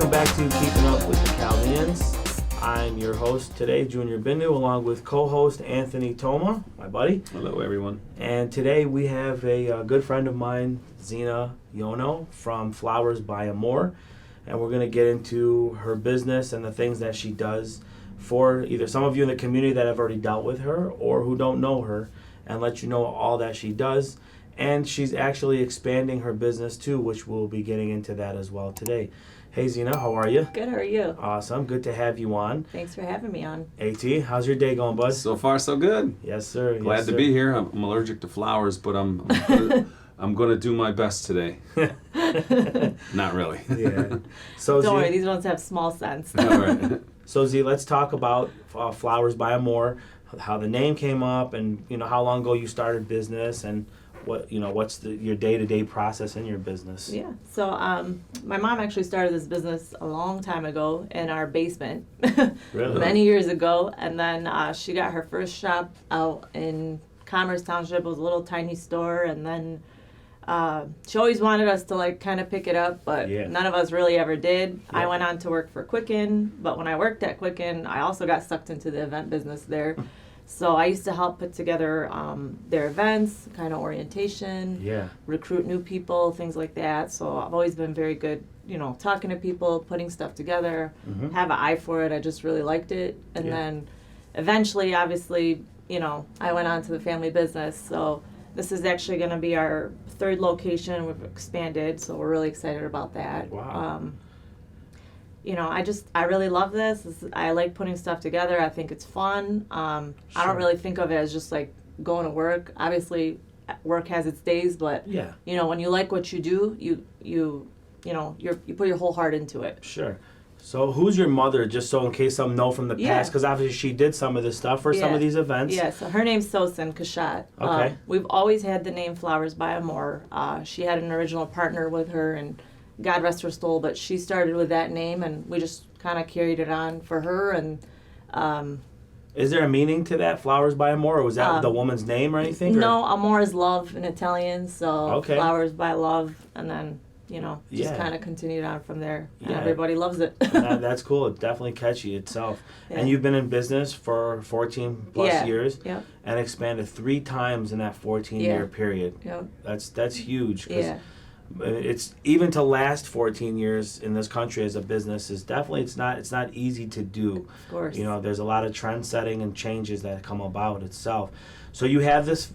Welcome back to Keeping Up with the Chaldeans. I'm your host today, Junior Binno, along with co-host Anthony Toma, my buddy. Hello, everyone. And today we have a good friend of mine, Zina Yono, from Flowers By Amore. And we're going to get into her business and the things that she does for either some of you in the community that have already dealt with her or who don't know her, and let you know all that she does. And she's actually expanding her business too, which we'll be getting into that as well today. Hey Zina, how are you? Good, how are you? Awesome, good to have you on. Thanks for having me on. AT, how's your day going, bud? So far, so good. Yes, sir. Glad to be here. I'm allergic to flowers, but I'm going to do my best today. Not really. Yeah. So Don't worry, these ones have small sense. All right. So Z, let's talk about Flowers By Amore, how the name came up, and how long ago you started business, and what's your day-to-day process in your business. Yeah. So my mom actually started this business a long time ago in our basement. Really? Many years ago, and then she got her first shop out in Commerce Township. It was a little tiny store, and then she always wanted us to kind of pick it up, but none of us really ever did. Yeah. I went on to work for Quicken, but when I worked at Quicken, I also got sucked into the event business there. So I used to help put together their events, kind of orientation, recruit new people, things like that. So I've always been very good, talking to people, putting stuff together, have an eye for it. I just really liked it. And then eventually, obviously, I went on to the family business. So this is actually going to be our third location. We've expanded, so we're really excited about that. Wow. I really love this. I like putting stuff together. I think it's fun. I don't really think of it as just like going to work. Obviously, work has its days, but when you like what you do, you put your whole heart into it. Sure. So who's your mother, just so in case some know from the past, because obviously she did some of this stuff for some of these events. Yeah, so her name's Sosin Kashat. Okay. We've always had the name Flowers By Amore. She had an original partner with her, and God rest her soul, but she started with that name, and we just kind of carried it on for her. And is there a meaning to that, Flowers By Amore, or was that the woman's name or anything? No, Amore is love in Italian, so Flowers by Love, and then just kind of continued on from there. And everybody loves it. That's cool. It's definitely catchy itself. Yeah. And you've been in business for 14 plus years and expanded 3 times in that 14-year period. Yep. That's huge. It's even to last 14 years in this country as a business is definitely it's not easy to do. Of course. There's a lot of trend setting and changes that come about itself. So you have this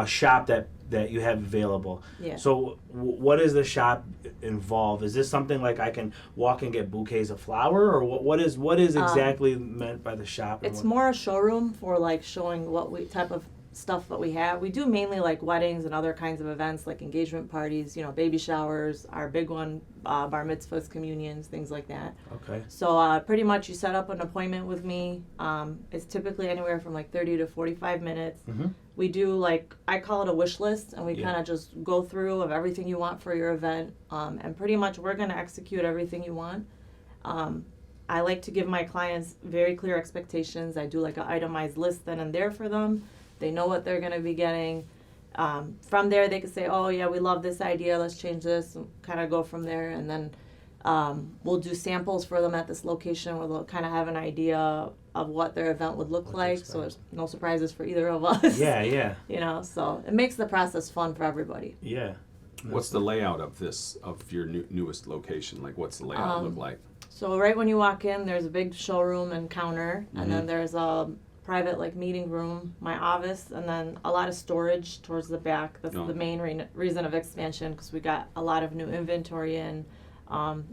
shop that you have available. Yeah. So what does the shop involve? Is this something like I can walk and get bouquets of flower, or what is exactly meant by the shop? It's more a showroom for showing what type of stuff that we have. We do mainly weddings and other kinds of events like engagement parties, baby showers, our big one, bar mitzvahs, communions, things like that. Okay. So pretty much you set up an appointment with me. It's typically anywhere from 30 to 45 minutes. Mm-hmm. We do I call it a wish list, and we kind of just go through of everything you want for your event, and pretty much we're going to execute everything you want. I like to give my clients very clear expectations. I do an itemized list then and there for them. They know what they're going to be getting. From there, they can say, oh, yeah, we love this idea. Let's change this, and kind of go from there. And then we'll do samples for them at this location where they'll kind of have an idea of what their event would look like. So there's no surprises for either of us. Yeah. So it makes the process fun for everybody. Yeah. What's the layout of your newest location? What's the layout look like? So right when you walk in, there's a big showroom and counter, and then there's a private meeting room, my office, and then a lot of storage towards the back. That's the main reason of expansion, because we got a lot of new inventory in.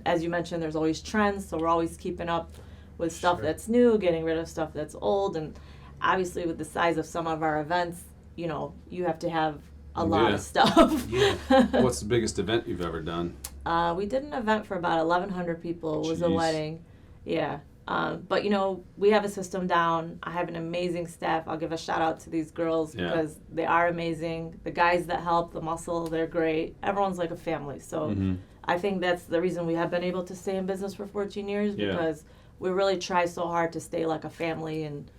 As you mentioned, there's always trends, so we're always keeping up with stuff that's new, getting rid of stuff that's old, and obviously with the size of some of our events, you have to have a lot of stuff. What's the biggest event you've ever done? We did an event for about 1,100 people. It was a wedding. Yeah. But we have a system down. I have an amazing staff. I'll give a shout out to these girls because they are amazing. The guys that help, the muscle, they're great. Everyone's like a family. So I think that's the reason we have been able to stay in business for 14 years because we really try so hard to stay like a family and,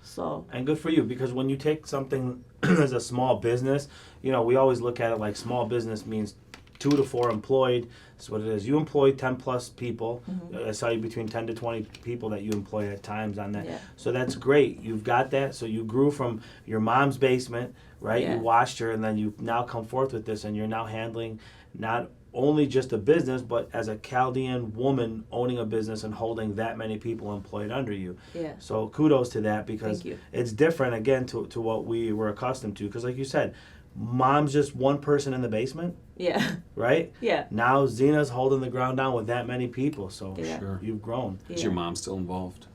so. And good for you, because when you take something as a small business, we always look at it like small business means 2 to 4 employed. That's what it is. You employ 10 plus people. Mm-hmm. I saw you between 10 to 20 people that you employ at times on that. Yeah. So that's great. You've got that. So you grew from your mom's basement, right? Yeah. You watched her, and then you now come forth with this, and you're now handling not only just a business, but as a Chaldean woman owning a business and holding that many people employed under you. Yeah. So kudos to that, because Thank you. it's different, again, to what we were accustomed to. Because like you said, mom's just one person in the basement, Yeah. right? Yeah. Now Zena's holding the ground down with that many people. So Yeah. Sure. you've grown. Is your mom still involved?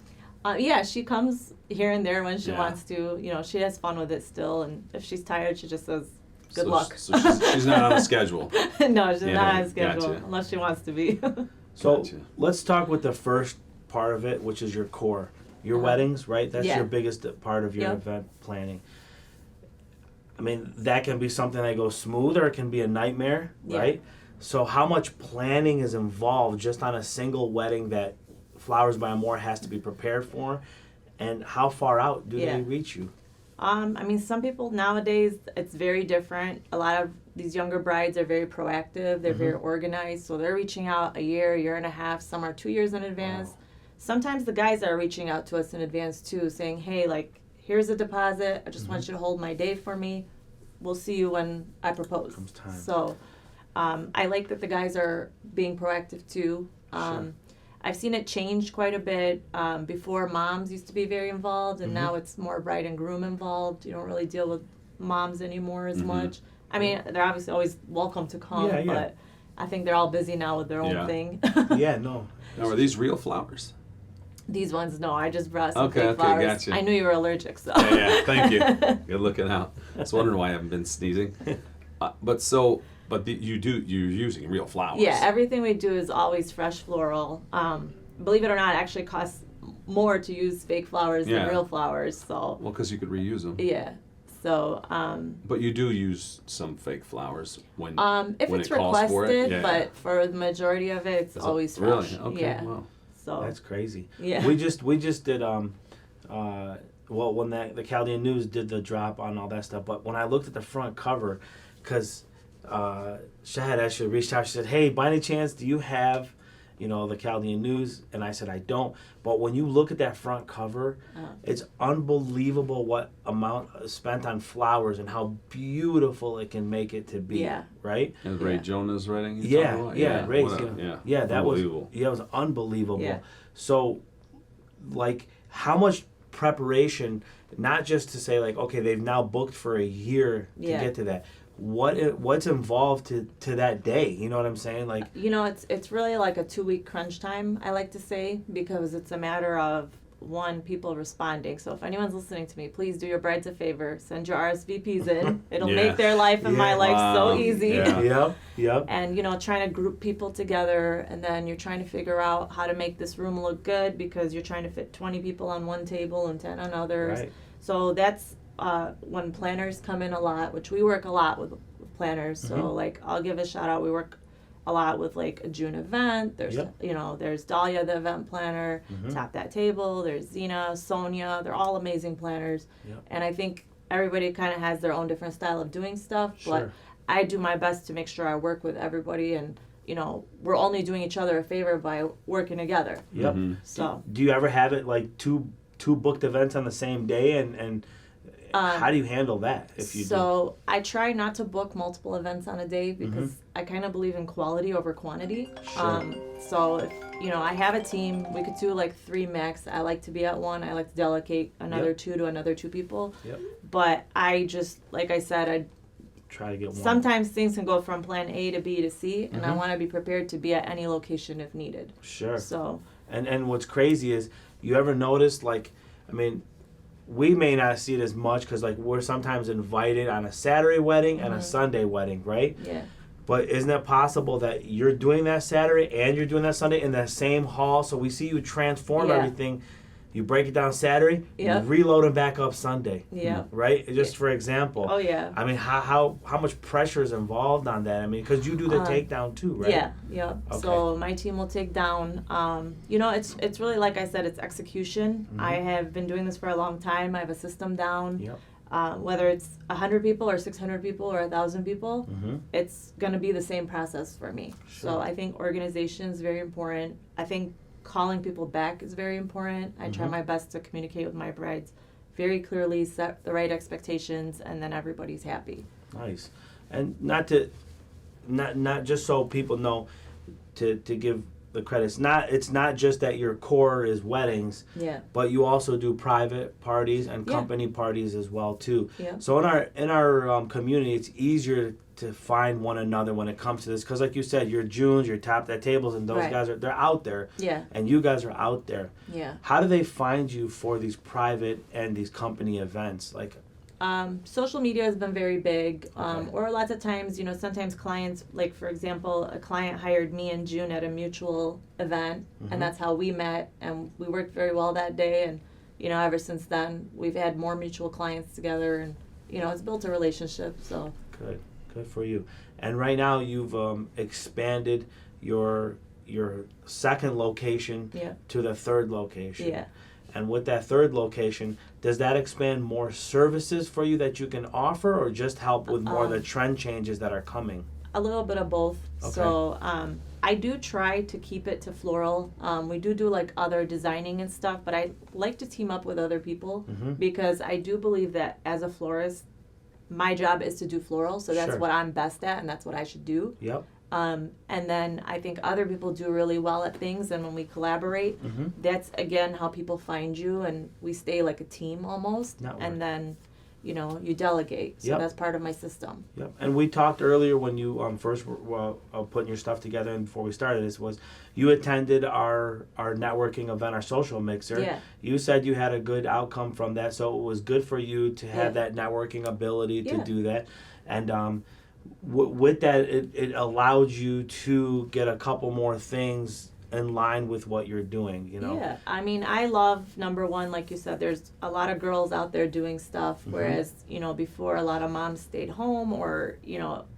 Yeah, she comes here and there when she Yeah. wants to. You know, she has fun with it still, and if she's tired, she just says, "Good So luck." So she's not on a schedule. No, she's Yeah, not on schedule gotcha. unless she wants to be. So Gotcha. let's talk with the first part of it, which is your core. Your Uh-huh. weddings, right? That's Yeah. your biggest part of your Yep. event planning. I mean, that can be something that goes smooth, or it can be a nightmare, Yeah. right? So how much planning is involved just on a single wedding that Flowers by Amore has to be prepared for? And how far out do Yeah. they reach you? I mean, some people nowadays, it's very different. A lot of these younger brides are very proactive. They're very organized. So they're reaching out a year and a half. Some are 2 years in advance. Wow. Sometimes the guys are reaching out to us in advance too, saying, hey, like, here's a deposit. I just want you to hold my day for me. We'll see you when I propose. Comes time. So I like that the guys are being proactive too. Sure. I've seen it change quite a bit. Before, moms used to be very involved, and now it's more bride and groom involved. You don't really deal with moms anymore as much. I mean, they're obviously always welcome to come, Yeah, yeah. but I think they're all busy now with their own Yeah. thing. Yeah, no. Now, are these real flowers? These ones, no, I just brought some Okay, fake okay, flowers. gotcha. I knew you were allergic, so. Yeah, thank you. Good looking out. I was wondering why I haven't been sneezing. But you're using real flowers. Yeah, everything we do is always fresh floral. Believe it or not, it actually costs more to use fake flowers Yeah. than real flowers. So Well, because you could reuse them. yeah, so But you do use some fake flowers when if when it's it calls for it? requested, Yeah. but for the majority of it, it's Is it- always really? fresh. Okay. Yeah. Wow. So That's crazy. Yeah. We just did well, when the Chaldean News did the drop on all that stuff, but when I looked at the front cover, because Shahad actually reached out, she said, hey, by any chance do you have the Chaldean News? And I said, I don't. But when you look at that front cover, it's unbelievable what amount spent on flowers and how beautiful it can make it to be. Yeah. Right? And Ray Yeah. Jonah's writing? you're Yeah, talking about? yeah, Ray's, what a- you know, yeah. that was Unbelievable. it was unbelievable. Yeah. So, like, how much preparation? Not just to say like, okay, they've now booked for a year to Yeah. get to that. What's involved to that day? You know what I'm saying? Like, it's really like a 2-week crunch time, I like to say, because it's a matter of people responding. So if anyone's listening to me, please do your brides a favor, send your RSVPs in. It'll Yeah. make their life and my life so Wow. easy. Yeah. yep. And trying to group people together, and then you're trying to figure out how to make this room look good because you're trying to fit 20 people on one table and 10 on others. Right. So that's when planners come in a lot, which we work a lot with planners. So like, I'll give a shout out. We work a lot with like a June event. There's there's Dahlia, the event planner, Tap That Table. There's Zina, Sonia. They're all amazing planners. Yep. And I think everybody kind of has their own different style of doing stuff. Sure. But I do my best to make sure I work with everybody, and we're only doing each other a favor by working together. Yep. So Do you ever have it like two booked events on the same day, and how do you handle that if you do? So I try not to book multiple events on a day because I kind of believe in quality over quantity. Sure. So if I have a team, we could do like 3 max. I like to be at 1. I like to delegate another 2 to another 2 people. Yep. But I just, like I said, I Try to get one. sometimes things can go from plan A to B to C, and I want to be prepared to be at any location if needed. Sure. So And what's crazy is, you ever notice, like, I mean, we may not see it as much because like we're sometimes invited on a Saturday wedding and a Sunday wedding, right? yeah. But isn't it possible that you're doing that Saturday and you're doing that Sunday in the same hall? So we see you transform Yeah. everything. You break it down Saturday, Yep. you reload it back up Sunday. Yeah. Right? Just for example. Oh yeah. I mean, how much pressure is involved on that? I mean, because you do the takedown too, right? Yeah, yeah. Okay. So my team will take down. It's really, like I said, it's execution. I have been doing this for a long time. I have a system down. Yep. whether it's 100 people or 600 people or 1,000 people, it's going to be the same process for me. Sure. So I think organization is very important. I think calling people back is very important. I try my best to communicate with my brides very clearly, set the right expectations, and then everybody's happy. Nice. And not just so people know, to give the credits. It's not just that your core is weddings, but you also do private parties and company parties as well too. Yeah. So in our community, it's easier to find one another when it comes to this, because like you said, your Junes, your Top That Tables, and those guys they're out there. Yeah. And you guys are out there. Yeah. How do they find you for these private and these company events? Like, social media has been very big, or lots of times, sometimes clients, like for example, a client hired me in June at a mutual event, and that's how we met, and we worked very well that day, and ever since then we've had more mutual clients together, and it's built a relationship. So good for you. And right now you've expanded your second location to the third location. Yeah. And with that third location, does that expand more services for you that you can offer, or just help with more of the trend changes that are coming? A little bit of both. Okay. So I do try to keep it to floral. We do like other designing and stuff, but I like to team up with other people because I do believe that as a florist, my job is to do floral. So that's what I'm best at, and that's what I should do. Yep. And then I think other people do really well at things, and when we collaborate, that's again how people find you, and we stay like a team almost. Network. And then, you delegate. So that's part of my system. Yep. And we talked earlier when you first were putting your stuff together, and before we started this, was you attended our networking event, our social mixer. Yeah. You said you had a good outcome from that, so it was good for you to have that networking ability to do that. And with that, it allowed you to get a couple more things in line with what you're doing, Yeah, I mean, I love, number one, like you said, there's a lot of girls out there doing stuff, whereas, before a lot of moms stayed home, or,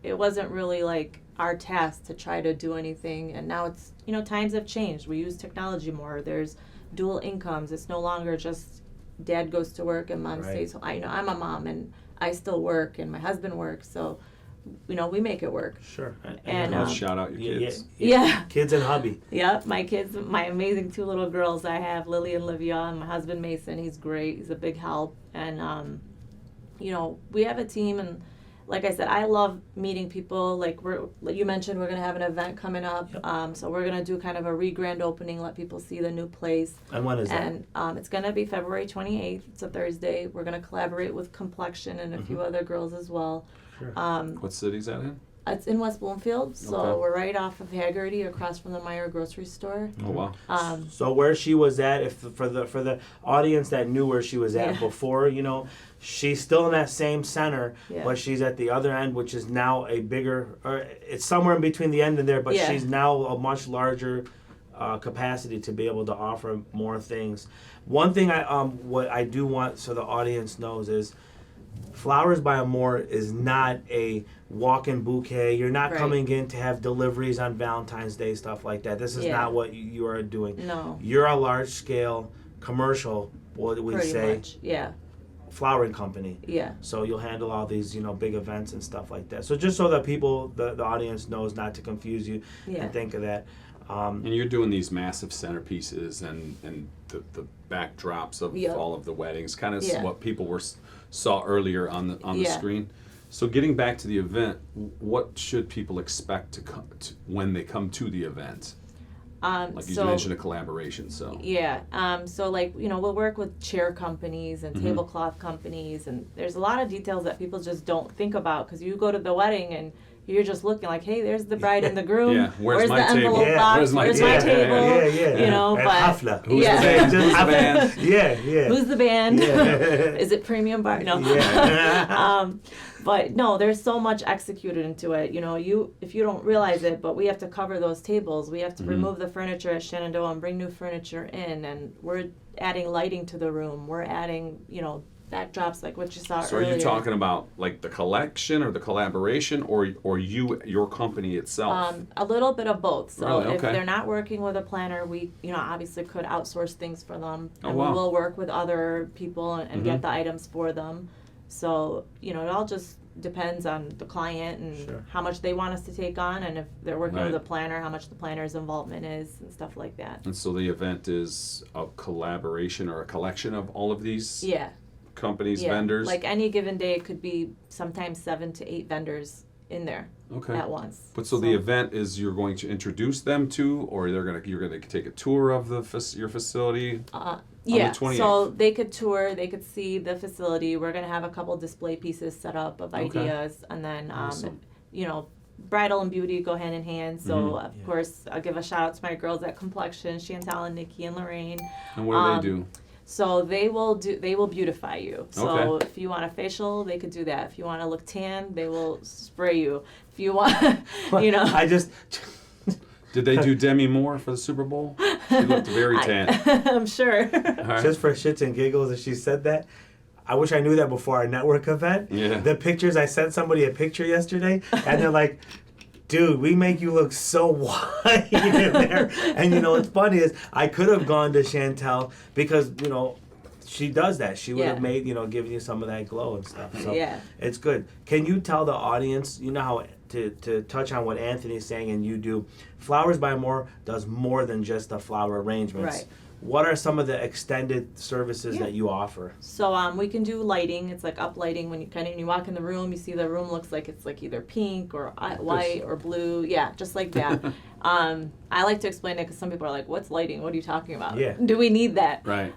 it wasn't really like our task to try to do anything, and now it's, times have changed. We use technology more. There's dual incomes. It's no longer just dad goes to work and mom stays home. I'm a mom, and I still work, and my husband works, so we make it work. Sure. And shout out your kids. Yeah. Kids and hubby. Yep, my kids, my amazing two little girls I have, Lily and Livia, and my husband Mason. He's great. He's a big help. And, we have a team, and like I said, I love meeting people. Like you mentioned, we're going to have an event coming up. Yep. So we're going to do kind of a re-grand opening, let people see the new place. And when is that? And it's going to be February 28th. It's a Thursday. We're going to collaborate with Complexion and a few other girls as well. Sure. What city's that in? It's in West Bloomfield, so Okay. we're right off of Haggerty, across from the Meyer grocery store. Oh wow. So where she was at, for the audience that knew where she was at before, she's still in that same center, but she's at the other end, which is now a bigger, or it's somewhere in between the end and there, but she's now a much larger capacity to be able to offer more things. One thing what I do want so the audience knows is, Flowers by Amore is not a walk-in bouquet. You're not coming in to have deliveries on Valentine's Day, stuff like that. This is not what you are doing. No. You're a large-scale commercial, what we Pretty say, much. Yeah. flowering company. Yeah. So you'll handle all these, big events and stuff like that. So just so that people, the audience knows not to confuse you and think of that. And you're doing these massive centerpieces and the backdrops of all of the weddings, kind of what people saw earlier on the screen. So getting back to the event, what should people expect to when they come to the event? Like you mentioned a collaboration, so. Yeah, so like, we'll work with chair companies and tablecloth companies, and there's a lot of details that people just don't think about, because you go to the wedding and you're just looking like, hey, there's the bride and the groom. Yeah, where's my the envelope table? box? Where's my table? Yeah. But Hafla. Who's the band? Yeah. Who's the band? Yeah. Is it premium bar? No. Yeah. But no, there's so much executed into it. If you don't realize it, but we have to cover those tables. We have to remove the furniture at Shenandoah and bring new furniture in, and we're adding lighting to the room. We're adding, backdrops like what you saw So earlier. are you talking about like the collection or the collaboration or your company itself? A little bit of both. So Really? if Okay. they're not working with a planner, we obviously could outsource things for them, and wow. we will work with other people and get the items for them. So, it all just depends on the client and how much they want us to take on, and if they're working with a planner, how much the planner's involvement is and stuff like that. And so the event is a collaboration or a collection of all of these companies, vendors? Like any given day, it could be sometimes 7 to 8 vendors in there at once. But so the event is you're going to introduce them to, or you're gonna take a tour of your facility? Yeah, so they could tour, they could see the facility. We're going to have a couple display pieces set up of ideas, and then, bridal and beauty go hand in hand. So, of course, I'll give a shout out to my girls at Complexion, Chantal and Nikki and Lorraine. And what do they do? So they will beautify you. So if you want a facial, they could do that. If you want to look tan, they will spray you. If you want, Did they do Demi Moore for the Super Bowl? She looked very tan. I'm sure. Right. Just for shits and giggles, as she said that, I wish I knew that before our network event. Yeah. The pictures, I sent somebody a picture yesterday, and they're like, dude, we make you look so white in there. And, what's funny is I could have gone to Chantel because, she does that. She would have made, given you some of that glow and stuff. So it's good. Can you tell the audience, how to touch on what Anthony's saying and you do, Flowers by Amore does more than just the flower arrangements. Right. What are some of the extended services that you offer? So we can do lighting. It's like up lighting. When you walk in the room, you see the room looks like it's like either pink or white or blue. Yeah, just like that. I like to explain it because some people are like, what's lighting? What are you talking about? Yeah. Do we need that? Right.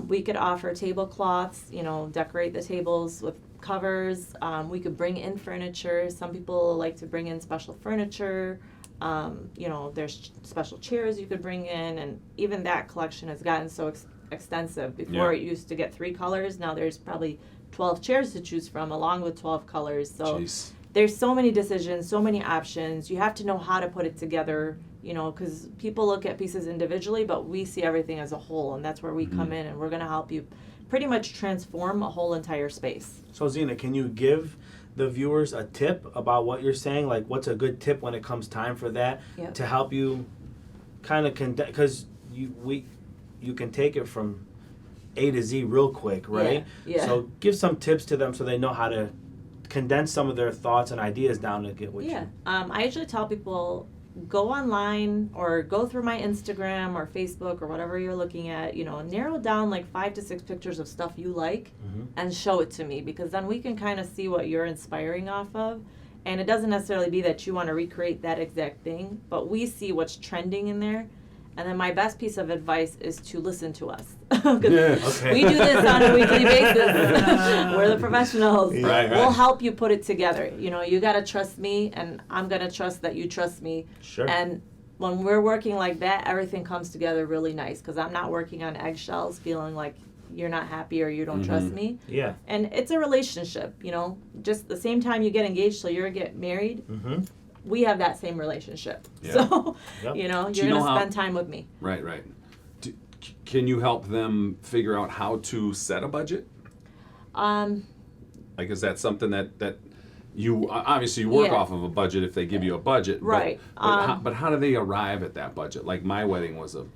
We could offer tablecloths, decorate the tables with covers. We could bring in furniture. Some people like to bring in special furniture. There's special chairs you could bring in, and even that collection has gotten so extensive. Before it used to get 3 colors. Now there's probably 12 chairs to choose from, along with 12 colors. So there's so many decisions, so many options. You have to know how to put it together, because people look at pieces individually, but we see everything as a whole, and that's where we come in, and we're going to help you pretty much transform a whole entire space. So Zina, can you give the viewers a tip about what you're saying? Like, what's a good tip when it comes time for that to help you kind of because you can take it from A to Z real quick, right? Yeah. So give some tips to them so they know how to condense some of their thoughts and ideas down to get what you. I usually tell people, go online or go through my Instagram or Facebook or whatever you're looking at, narrow down like 5 to 6 pictures of stuff you like and show it to me, because then we can kind of see what you're inspiring off of. And it doesn't necessarily be that you want to recreate that exact thing, but we see what's trending in there. And then my best piece of advice is to listen to us. We do this on a weekly basis. We're the professionals. Right. We'll help you put it together. You got to trust me, and I'm going to trust that you trust me. Sure. And when we're working like that, everything comes together really nice, because I'm not working on eggshells feeling like you're not happy or you don't trust me. Yeah. And it's a relationship, just the same time you get engaged till you get married. We have that same relationship. So, you're going to spend time with me. Right. Can you help them figure out how to set a budget? Is that something that you obviously work off of a budget if they give you a budget, right? But how do they arrive at that budget? Like my wedding was a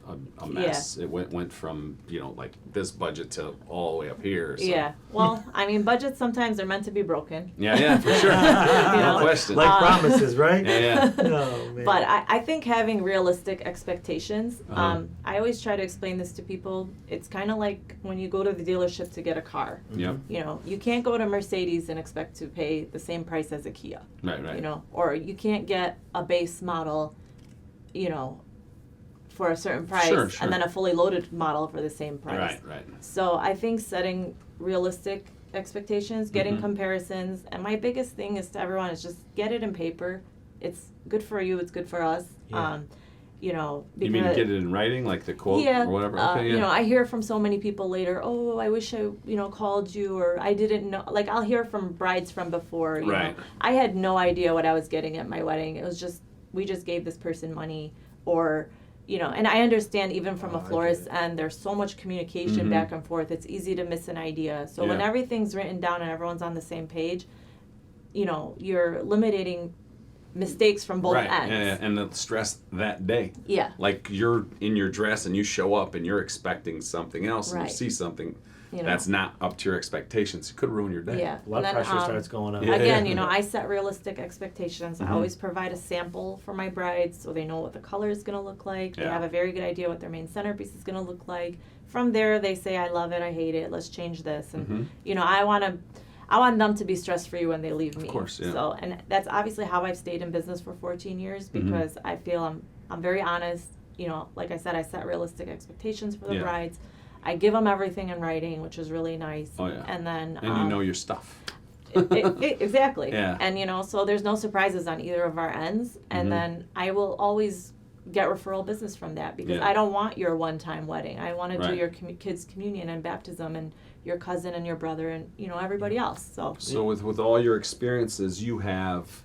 mess. It went from like this budget to all the way up here. So. Yeah. Well, budgets sometimes are meant to be broken. Yeah, for sure. No question. Like promises, right? Yeah. Oh, man. But I think having realistic expectations. I always try to explain this to people. It's kind of like when you go to the dealership to get a car. Yep. You can't go to Mercedes and expect to pay the same price as a Kia. Right. Or you can't get a base model, for a certain price, Sure. and then a fully loaded model for the same price. Right. So I think setting realistic expectations, getting comparisons, and my biggest thing is to everyone is just get it in paper. It's good for you. It's good for us. Yeah. Because, you mean get it in writing, like the quote or whatever? Okay, I hear from so many people later, oh, I wish I, called you, or I didn't know. Like, I'll hear from brides from before, you know. I had no idea what I was getting at my wedding. It was just, we just gave this person money, or, and I understand even from a florist's end, there's so much communication back and forth. It's easy to miss an idea. So when everything's written down and everyone's on the same page, you're eliminating mistakes from both ends. Yeah, and the stress that day. Yeah. Like you're in your dress and you show up and you're expecting something else and you see something. that's not up to your expectations, it could ruin your day. Yeah. Blood pressure starts going up. Again, I set realistic expectations. I always provide a sample for my brides so they know what the color is going to look like. They have a very good idea what their main centerpiece is going to look like. From there, they say, I love it, I hate it, let's change this. And, I want them to be stress-free when they leave me. Of course, yeah. So, and that's obviously how I've stayed in business for 14 years because I feel I'm very honest. Like I said, I set realistic expectations for the brides. I give them everything in writing, which is really nice. Oh, yeah. And then... And you know your stuff. Exactly. Yeah. And, so there's no surprises on either of our ends. And then I will always get referral business from that because I don't want your one-time wedding. I want to do your kids' communion and baptism and your cousin and your brother and, everybody else. So with all your experiences, you have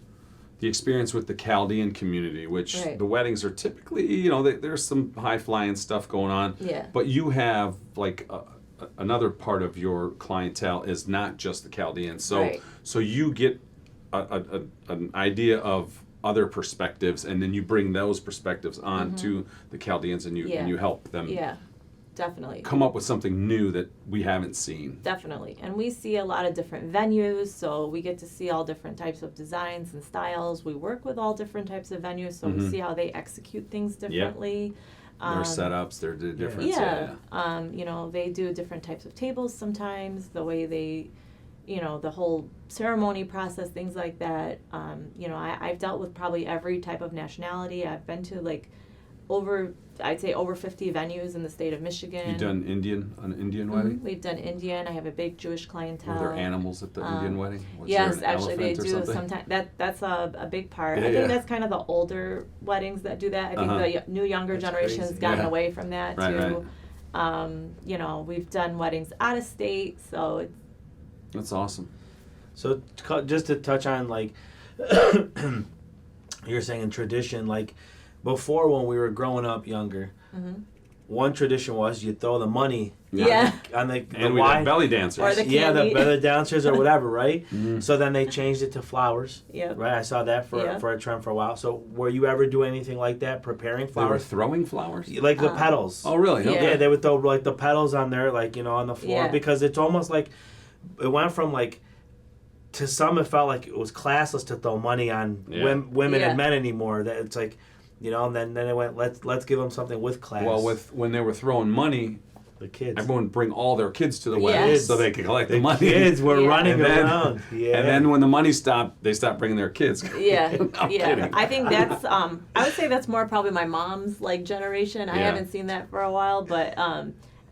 the experience with the Chaldean community, which the weddings are typically, there's some high-flying stuff going on. Yeah. But you have, like, another part of your clientele is not just the Chaldeans. So you get an idea of other perspectives, and then you bring those perspectives on to the Chaldeans, and you help them definitely come up with something new that we haven't seen. Definitely. And we see a lot of different venues, so we get to see all different types of designs and styles. We work with all different types of venues, so we see how they execute things differently. Their setups, their difference. They do different types of tables sometimes, the way they the whole ceremony process, things like that. I've dealt with probably every type of nationality. I've been to I'd say over 50 venues in the state of Michigan. You've done an Indian wedding? We've done Indian. I have a big Jewish clientele. Were there animals at the Indian wedding? Yes, actually they do sometimes. That's a big part. I think that's kind of the older weddings that do that. I think the new younger generation's gotten away from that too. Right. We've done weddings out of state, so it's that's awesome. So just to touch on, you're saying in tradition, before when we were growing up younger, one tradition was you throw the money on the and we had belly dancers. Or the candy. the belly dancers or whatever, right? So then they changed it to flowers. Yep. Right, I saw that for a trend for a while. So were you ever doing anything like that, preparing flowers? They were throwing flowers? Like the petals. Oh, really? Yeah. Yeah, they would throw the petals on there, on the floor, because it's almost like it went from to some it felt like it was classless to throw money on women and men anymore. That it's and then it went let's give them something with class. Well, when they were throwing money, the kids, everyone would bring all their kids to the wedding so they could collect the money. Kids were running around. Yeah. And then when the money stopped, they stopped bringing their kids. Yeah. I'm kidding. I think that's I would say that's more probably my mom's generation. I haven't seen that for a while, but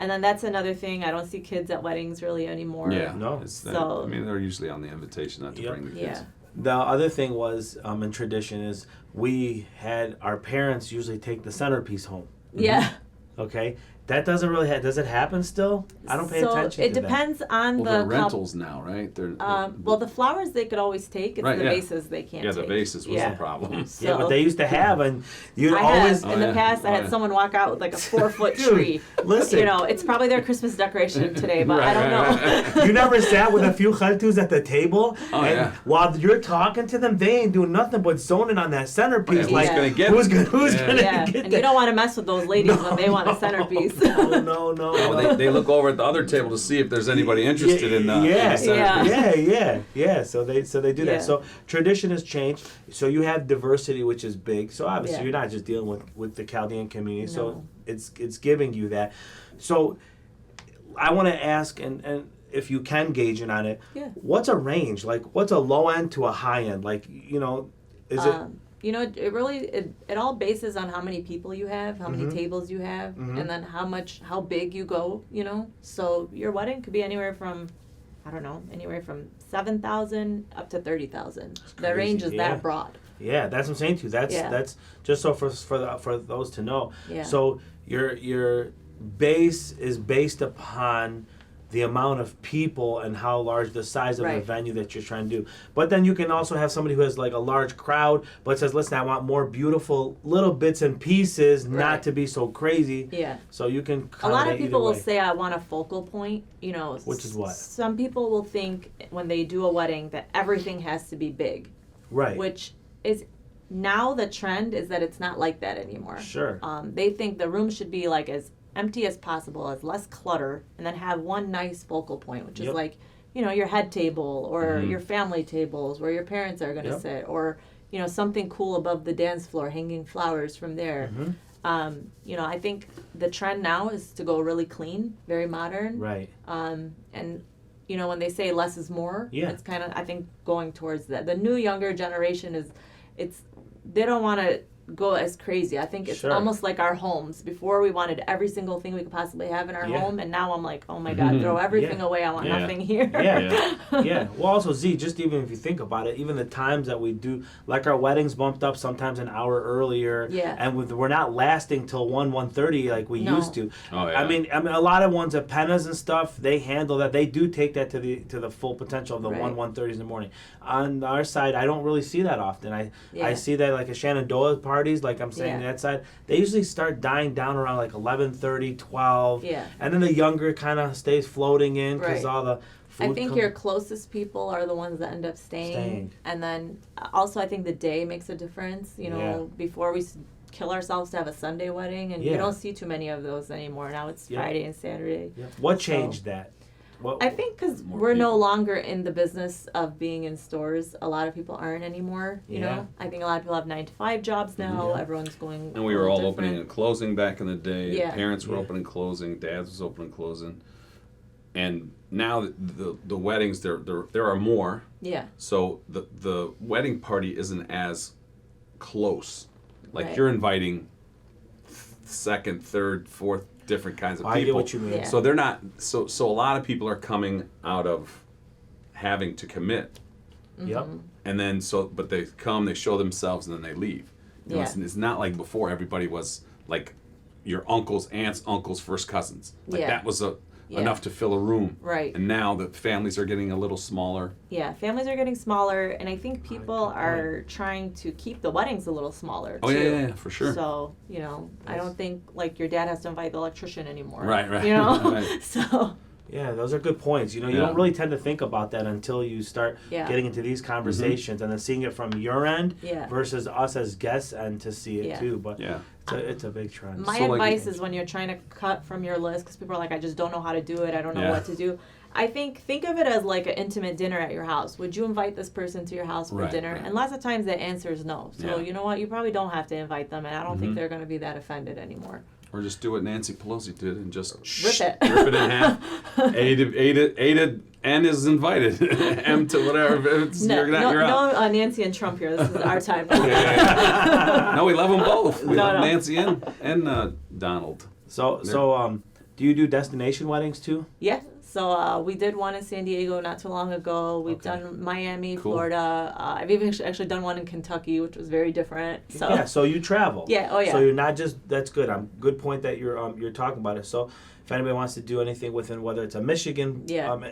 and then that's another thing. I don't see kids at weddings really anymore. Yeah. No. So they're usually on the invitation not to bring the kids. Yeah. The other thing was in tradition is we had our parents usually take the centerpiece home. Yeah. Okay. That doesn't really does it happen still? I don't pay attention to that. It depends on they're rentals now, right? The flowers they could always take. It's the vases they can't take. Yeah, the vases was the problem. So, but they used to have, and in the past, I had someone walk out with a 4-foot tree. Listen. It's probably their Christmas decoration today, but I don't know. You never sat with a few khaltus at the table, and while you're talking to them, they ain't doing nothing but zoning on that centerpiece. Who's gonna get who's gonna get and you don't want to mess with those ladies when they want a centerpiece. No. They look over at the other table to see if there's anybody interested in the Yeah. So they do that. So tradition has changed. So you have diversity, which is big. So obviously you're not just dealing with the Chaldean community. No. So it's giving you that. So I want to ask, and if you can gauge it on it, what's a range? What's a low end to a high end? Is it? It really it all bases on how many people you have, how many tables you have, and then how big you go. So your wedding could be anywhere from 7,000 up to 30,000. The range is that broad. Yeah, that's what I'm saying to you. That's just so for those to know. Yeah. So your base is based upon the amount of people and how large the size of the venue that you're trying to do. But then you can also have somebody who has a large crowd but says, listen, I want more beautiful little bits and pieces, not to be so crazy. Yeah. So you can a lot of people will say, I want a focal point, Which is what? Some people will think when they do a wedding that everything has to be big. Right. Which is now the trend is that it's not like that anymore. Sure. They think the room should be as empty as possible, as less clutter, and then have one nice focal point, which is like, you know, your head table or your family tables where your parents are going to sit, or, you know, something cool above the dance floor, hanging flowers from there. You know, I think the trend now is to go really clean, very modern. Right. And, you know, when they say less is more, it's kind of, I think, going towards that. The new younger generation they don't want to go as crazy. I think it's almost like our homes. Before, we wanted every single thing we could possibly have in our home, and now I'm like, oh my God, throw everything away. I want nothing here. Well, also, Z, just even if you think about it, even the times that we do, like our weddings bumped up sometimes an hour earlier, and we're not lasting till 1:30 like we used to. I mean, a lot of ones at Penna's and stuff, they handle that. They do take that to the full potential of the 1:30s in the morning. On our side, I don't really see that often. I see that like a Shenandoah parties, like I'm saying that side, they usually start dying down around like 11:30, 12. And then the younger kind of stays floating in because all the food I think your closest people are the ones that end up staying. And then also I think the day makes a difference. You know, before we kill ourselves to have a Sunday wedding, and you don't see too many of those anymore. Now it's Friday and Saturday. What changed that? I think because we're no longer in the business of being in stores. A lot of people aren't anymore, you know. I think a lot of people have 9-to-5 jobs now. Everyone's going. And we were all opening and closing back in the day. Parents were opening and closing. Dads was opening and closing. And now the weddings, there are more. So the wedding party isn't as close. Like you're inviting second, third, fourth, different kinds of people. I get what you mean. So they're not. So a lot of people are coming out of having to commit. And then but they come, they show themselves, and then they leave. You know, it's not like before. Everybody was like your uncles, aunts, uncles, first cousins. Like that was enough to fill a room. Right. And now the families are getting a little smaller. Yeah, families are getting smaller, and I think people are trying to keep the weddings a little smaller, too. Oh, yeah, for sure. So, you know, I don't think, like, your dad has to invite the electrician anymore. Right. You know? Right. So... Yeah, those are good points. You know, you don't really tend to think about that until you start getting into these conversations and then seeing it from your end versus us as guests and to see it too. But it's a big trend. My advice is when you're trying to cut from your list, because people are like, I just don't know how to do it. I don't know what to do. I think of it as like an intimate dinner at your house. Would you invite this person to your house for dinner? And lots of times the answer is no. So you know what? You probably don't have to invite them, and I don't think they're going to be that offended anymore. Or just do what Nancy Pelosi did and just rip it in half. A N is invited. M to whatever. You're out. Nancy and Trump here. This is our time. No, we love them both. We love Nancy and Donald. So do you do destination weddings too? Yeah. So we did one in San Diego not too long ago. We've done Miami, Florida. I've even actually done one in Kentucky, which was very different. So yeah, so you travel. Yeah, oh yeah. So you're not just, that's good. Good point that you're talking about it. So if anybody wants to do anything within, whether it's a Michigan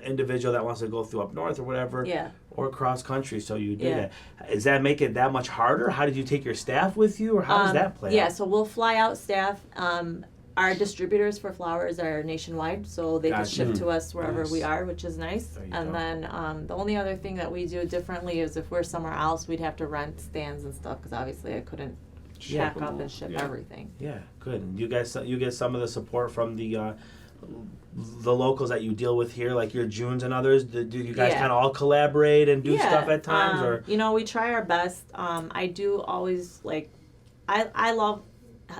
individual that wants to go through up north or whatever, or cross country, so you do that. Does that make it that much harder? How did you take your staff with you, or how does that play out? Yeah, so we'll fly out staff. Our distributors for flowers are nationwide, so they just ship to us wherever we are, which is nice. And then the only other thing that we do differently is if we're somewhere else, we'd have to rent stands and stuff, because obviously I couldn't pack up and ship everything. Yeah, good. And you get some of the support from the locals that you deal with here, like your Junes and others. Do you guys kind of all collaborate and do stuff at times, or? You know, we try our best. I do always I love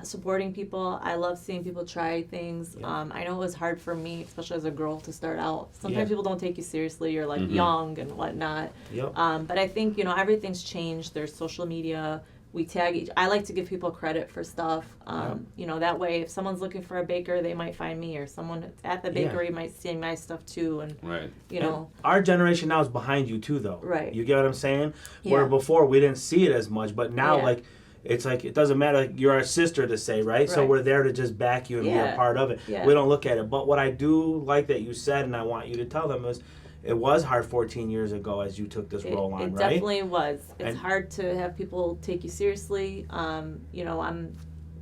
supporting people. I love seeing people try things. I know it was hard for me, especially as a girl, to start out. Sometimes people don't take you seriously. You're like young and whatnot. But I think, you know, everything's changed. There's social media. We tag I like to give people credit for stuff. You know, that way if someone's looking for a baker, they might find me, or someone at the bakery might see my stuff too. And you know, and our generation now is behind you too, though. You get what I'm saying? Yeah. Where before we didn't see it as much, but now it's like, it doesn't matter, like, you're our sister to say, right? So we're there to just back you and be a part of it. We don't look at it. But what I do like that you said, and I want you to tell them, is it was hard 14 years ago as you took this role on, right? It definitely was. It's hard to have people take you seriously. You know, I'm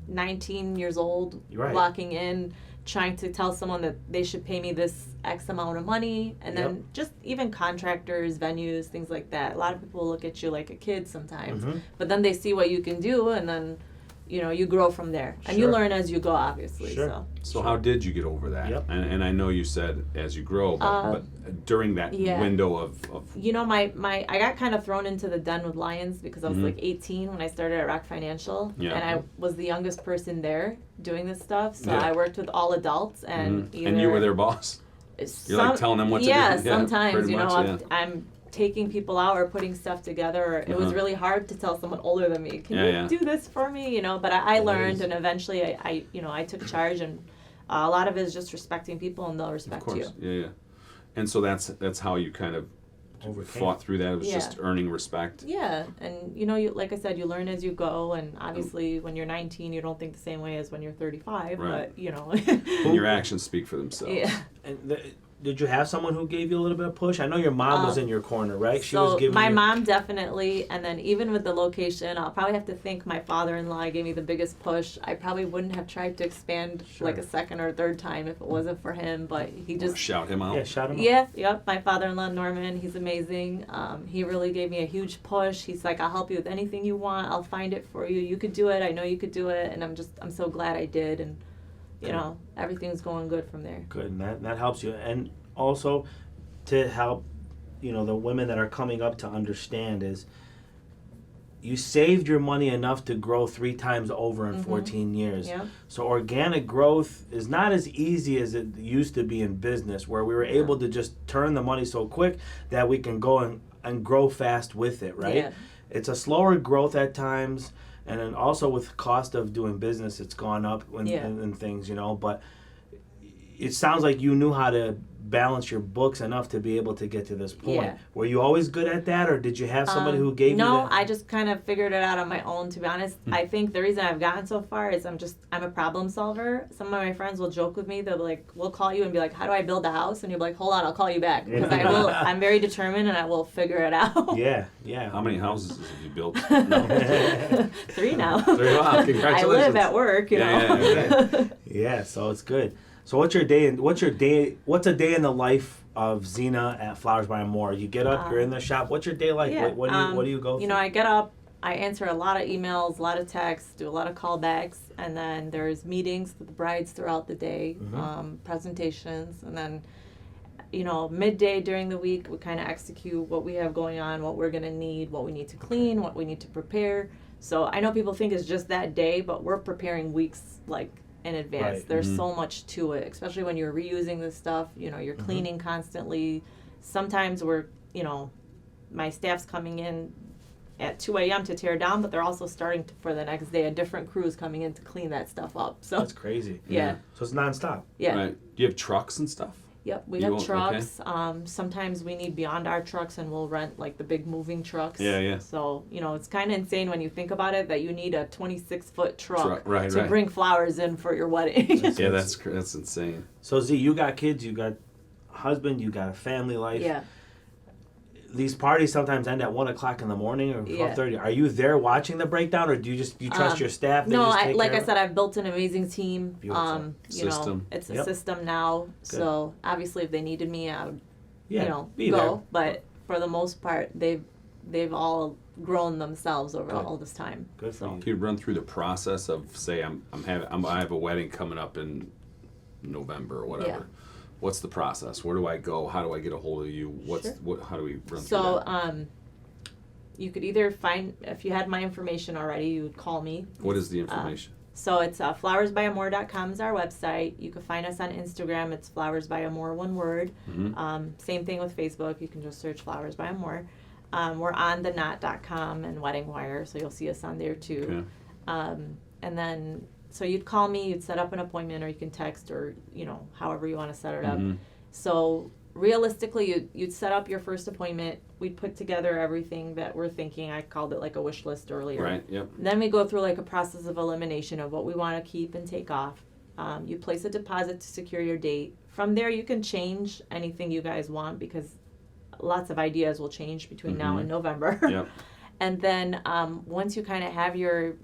19 years old, walking in, trying to tell someone that they should pay me this X amount of money, and then just even contractors, venues, things like that. A lot of people look at you like a kid sometimes, but then they see what you can do, and then, you grow from there. And you learn as you go, obviously. So how did you get over that? Yep. And I know you said as you grow, but during that window of I got kind of thrown into the den with lions because I was like 18 when I started at Rock Financial, and I was the youngest person there doing this stuff. So I worked with all adults, and and you were their boss. You're like telling them what to do. Yeah, sometimes I'm taking people out or putting stuff together. It was really hard to tell someone older than me, can you do this for me? But I learned, and eventually I took charge, and a lot of it is just respecting people, and they'll respect you. Yeah. And so that's how you kind of fought through that. It was just earning respect. Yeah, and you like I said, you learn as you go, and obviously when you're 19, you don't think the same way as when you're 35, but And your actions speak for themselves. Yeah. And did you have someone who gave you a little bit of push? I know your mom was in your corner, right? She was giving my mom definitely, and then even with the location, I'll probably have to thank my father-in-law gave me the biggest push. I probably wouldn't have tried to expand like a second or third time if it wasn't for him, but he just... Shout him out. Yeah, shout him out. Yep. My father-in-law, Norman, he's amazing. He really gave me a huge push. He's like, I'll help you with anything you want. I'll find it for you. You could do it. I know you could do it. And I'm so glad I did. And, everything's going good from there. Good, and that helps you. And also to help, the women that are coming up to understand is you saved your money enough to grow 3 times over in 14 years. Yeah. So organic growth is not as easy as it used to be in business, where we were able to just turn the money so quick that we can go and grow fast with it, right? Yeah. It's a slower growth at times, and then also with cost of doing business, it's gone up and things, but it sounds like you knew how to balance your books enough to be able to get to this point. Yeah. Were you always good at that, or did you have somebody who gave you that? No, I just kind of figured it out on my own, to be honest. I think the reason I've gotten so far is I'm a problem solver. Some of my friends will joke with me. They'll be like, we'll call you and be like, how do I build a house? And you'll be like, hold on, I'll call you back. Because I'm very determined, and I will figure it out. Yeah. How many houses have you built? 3 now. 3, wow, congratulations. I live at work, Yeah, so it's good. So what's a day in the life of Xena at Flowers by Amore? You get up, you're in the shop. What's your day like? Yeah, What do you go through? I get up, I answer a lot of emails, a lot of texts, do a lot of callbacks, and then there's meetings with the brides throughout the day, presentations, and then midday during the week we kind of execute what we have going on, what we're going to need, what we need to clean, what we need to prepare. So I know people think it's just that day, but we're preparing weeks in advance. Right. There's so much to it, especially when you're reusing this stuff. You're cleaning constantly. Sometimes my staff's coming in at 2 a.m. to tear down, but they're also starting for the next day. A different crew's coming in to clean that stuff up. So that's crazy. Yeah. So it's nonstop. Yeah. Right. Do you have trucks and stuff? Yep, we have trucks. Okay. Sometimes we need beyond our trucks, and we'll rent the big moving trucks. Yeah. So it's kind of insane when you think about it that you need a 26-foot truck to bring flowers in for your wedding. That's insane. So Z, you got kids, you got a husband, you got a family life. Yeah. These parties sometimes end at 1:00 in the morning or 12:30. Are you there watching the breakdown, or do you trust your staff? No, I said, I've built an amazing team. System. It's a system now. Good. So obviously, if they needed me, I would, be go. There. But for the most part, they've all grown themselves over all this time. Good. So can you run through the process of, say, I have a wedding coming up in November or whatever. Yeah. What's the process? Where do I go? How do I get a hold of you? How do we run through that? You could either if you had my information already, you would call me. What is the information? So it's flowersbyamore.com is our website. You can find us on Instagram. It's Flowers by Amore, one word. Mm-hmm. Same thing with Facebook. You can just search Flowers by Amore. We're on thenot.com and Wedding Wire, so you'll see us on there too. Okay. And then... So you'd call me, you'd set up an appointment, or you can text, or, however you want to set it up. So realistically, you'd set up your first appointment. We'd put together everything that we're thinking. I called it like a wish list earlier. Right, yep. Then we go through like a process of elimination of what we want to keep and take off. You place a deposit to secure your date. From there, you can change anything you guys want, because lots of ideas will change between now and November. Yep. And then once you kind of have your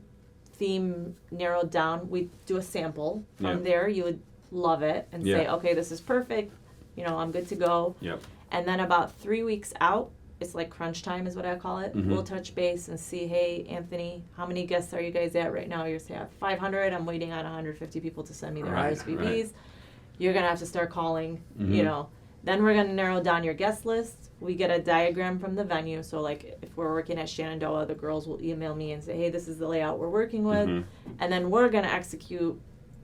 theme narrowed down, we do a sample. From there, you would love it and say, okay, this is perfect. I'm good to go. Yep. And then about 3 weeks out, it's like crunch time is what I call it. Mm-hmm. We'll touch base and see, hey, Anthony, how many guests are you guys at right now? You're saying 500. I'm waiting on 150 people to send me their RSVPs. Right. You're going to have to start calling, Mm-hmm. you know. Then we're going to narrow down your guest list. We get a diagram from the venue. So, like, if we're working at Shenandoah, the girls will email me and say, hey, this is the layout we're working with. Mm-hmm. And then we're going to execute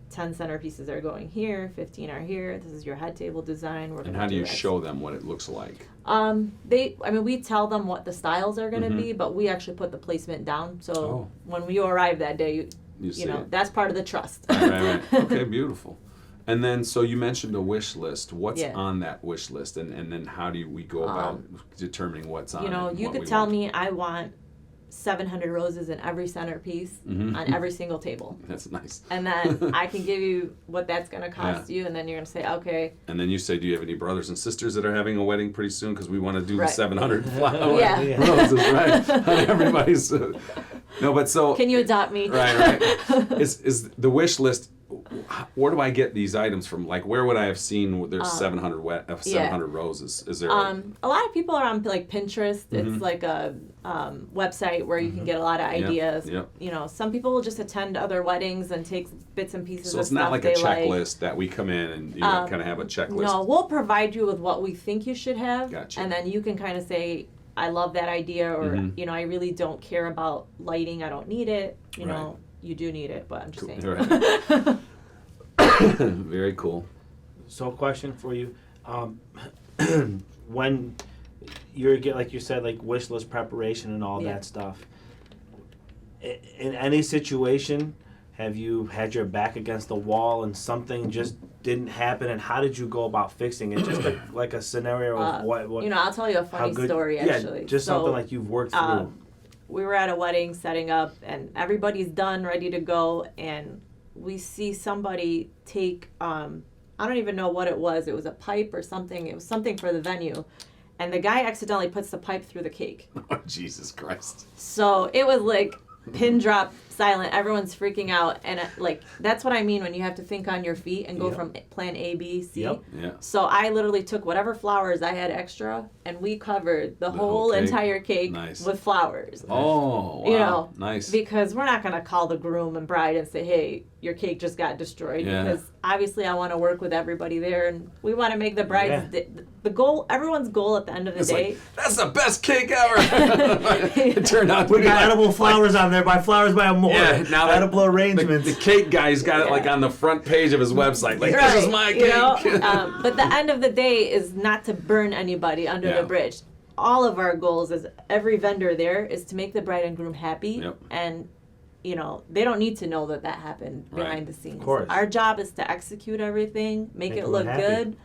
10 centerpieces are going here, 15 are here. This is your head table design. And how do you show them what it looks like? We tell them what the styles are going to Mm-hmm. be, but we actually put the placement down. So when you arrive that day, you know, that's part of the trust. Right. Okay, beautiful. And then, so you mentioned a wish list. What's on that wish list? And then how do we go about determining what's on it? You know, you could tell me I want 700 roses in every centerpiece on every single table. That's nice. And then I can give you what that's going to cost you, and then you're going to say, okay. And then you say, do you have any brothers and sisters that are having a wedding pretty soon? Because we want to do the 700 flower roses, right? On everybody's. No, but so. Can you adopt me? Right. Is the wish list? Where do I get these items from? Like, where would I have seen there's 700 roses? Is there? A lot of people are on like Pinterest. It's like a website where you can get a lot of ideas. Yep. You know, some people will just attend other weddings and take bits and pieces. So of it's not stuff like a checklist that we come in and kind of have a checklist. No, we'll provide you with what we think you should have, Gotcha. and then you can kind of say, I love that idea, or you know, I really don't care about lighting. I don't need it. You know. You do need it, but I'm just saying. Right. Very cool. So, question for you: when you're like you said, like wish list preparation and all that stuff. In any situation, have you had your back against the wall and something just didn't happen? And how did you go about fixing it? Just like a scenario of what? You know, I'll tell you a funny story. Actually, just something like you've worked through. We were at a wedding setting up, and everybody's done, ready to go, and we see somebody take, I don't even know what it was. It was a pipe or something. It was something for the venue. And the guy accidentally puts the pipe through the cake. Oh, Jesus Christ. So it was like pin drop silent. Everyone's freaking out. And like, that's what I mean when you have to think on your feet and go from plan A, B, C. Yep. Yeah. So I literally took whatever flowers I had extra, and we covered the whole entire cake with flowers. Oh, wow. You know, nice. Because we're not going to call the groom and bride and say, hey, your cake just got destroyed. Yeah. Because obviously I want to work with everybody there, and we want to make the bride's the goal, everyone's goal at the end of the day. Like, that's the best cake ever. It turned out to We be got edible flowers on there by Flowers by Amore. Yeah, now edible arrangements. The cake guy's got it like on the front page of his website. Like, this is my cake. You know? But the end of the day is not to burn anybody under the bridge. All of our goals as every vendor there is to make the bride and groom happy. Yep. And, you know, they don't need to know that happened behind the scenes. Of course. Our job is to execute everything, make it look good,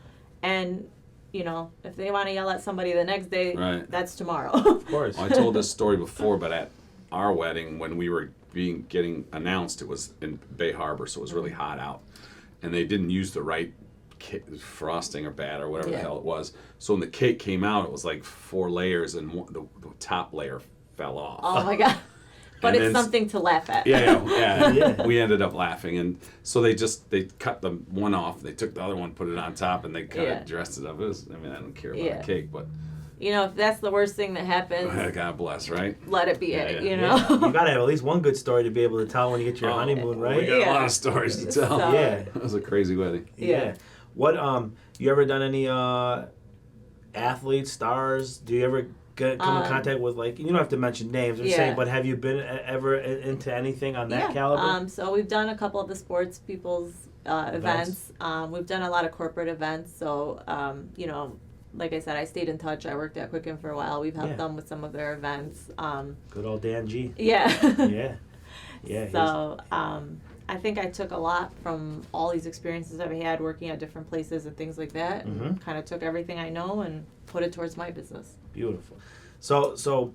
and, you know, if they want to yell at somebody the next day, that's tomorrow. Of course. Well, I told this story before, but at our wedding, when we were getting announced, it was in Bay Harbor, so it was really hot out, and they didn't use the right frosting or batter or whatever the hell it was. So when the cake came out, it was like 4 layers, and the top layer fell off. Oh my God. But it's something to laugh at. Yeah. We ended up laughing, and so they cut the one off. They took the other one, put it on top, and they kind of dressed it up. I don't care about the cake, but you know, if that's the worst thing that happens, God bless, right? Let it be it. You know, you gotta have at least one good story to be able to tell when you get to your honeymoon, right? We got a lot of stories to tell. So, it was a crazy wedding. Yeah. What you ever done any athletes, stars? Do you ever come in contact with, like, you don't have to mention names or say, but have you been ever into anything on that caliber? So we've done a couple of the sports people's events. We've done a lot of corporate events. So, you know, like I said, I stayed in touch. I worked at Quicken for a while. We've helped them with some of their events. Good old Dan G. Yeah. Yeah. So, I think I took a lot from all these experiences I've had working at different places and things like that. Kind of took everything I know and put it towards my business. Beautiful. So,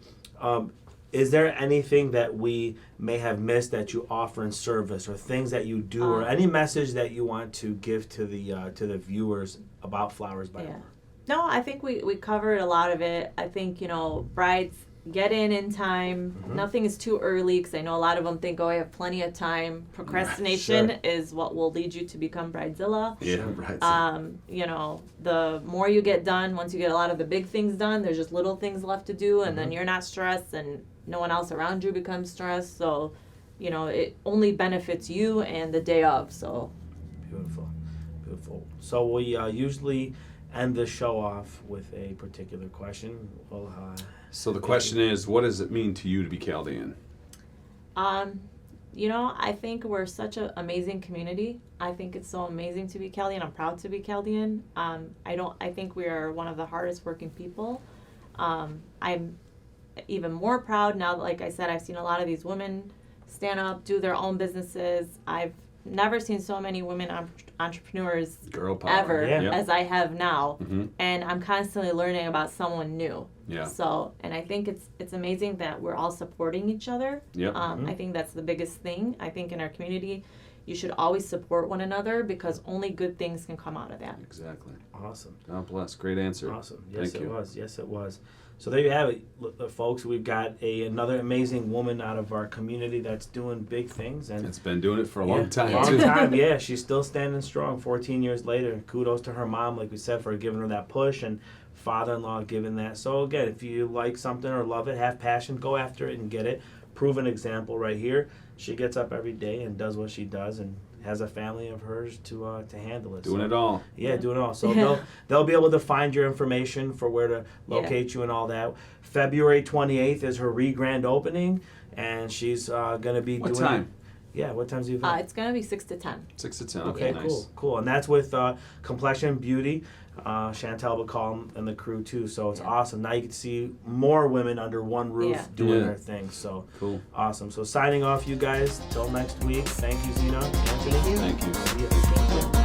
is there anything that we may have missed that you offer in service, or things that you do, or any message that you want to give to the viewers about Flowers by Amore? No, I think we covered a lot of it. I think, you know, brides get in time. Nothing is too early, because I know a lot of them think, oh, I have plenty of time. Procrastination is what will lead you to become bridezilla. Yeah, bridezilla. You know, the more you get done, once you get a lot of the big things done, there's just little things left to do, and then you're not stressed, and no one else around you becomes stressed. So, you know, it only benefits you and the day of. So beautiful. So we usually end the show off with a particular question. Well, so the question is, what does it mean to you to be Chaldean? You know, I think we're such an amazing community. I think it's so amazing to be Chaldean. I'm proud to be Chaldean. I think we are one of the hardest working people. I'm even more proud now that, like I said, I've seen a lot of these women stand up, do their own businesses. I've never seen so many women entrepreneurs Girl power. ever as I have now. And I'm constantly learning about someone new. Yeah. So, and I think it's amazing that we're all supporting each other. Yep. I think that's the biggest thing. I think in our community, you should always support one another, because only good things can come out of that. Exactly. Awesome. God bless. Great answer. Awesome. Yes, Thank it you. was. Yes, it was. So there you have it, folks. We've got another amazing woman out of our community that's doing big things, and it's been doing it for a long time. Long time, yeah. She's still standing strong. 14 years later. Kudos to her mom, like we said, for giving her that push, and father-in-law giving that. So again, if you like something or love it, have passion, go after it and get it. Proven example right here. She gets up every day and does what she does, and has a family of hers to handle it. Doing it all. Yeah, doing it all. So they'll be able to find your information for where to locate you and all that. February 28th is her grand opening, and she's going to be What doing... time? Yeah, what time's the event? It's going to be 6 to 10. 6 to 10. Okay, nice. Cool. And that's with Complexion Beauty, Chantel Bacall, and the crew too. So it's awesome. Now you can see more women under one roof doing their thing. So cool. Awesome. So signing off, you guys. Till next week. Thank you, Zina. Anthony. Thank you. Thank you. Thank you.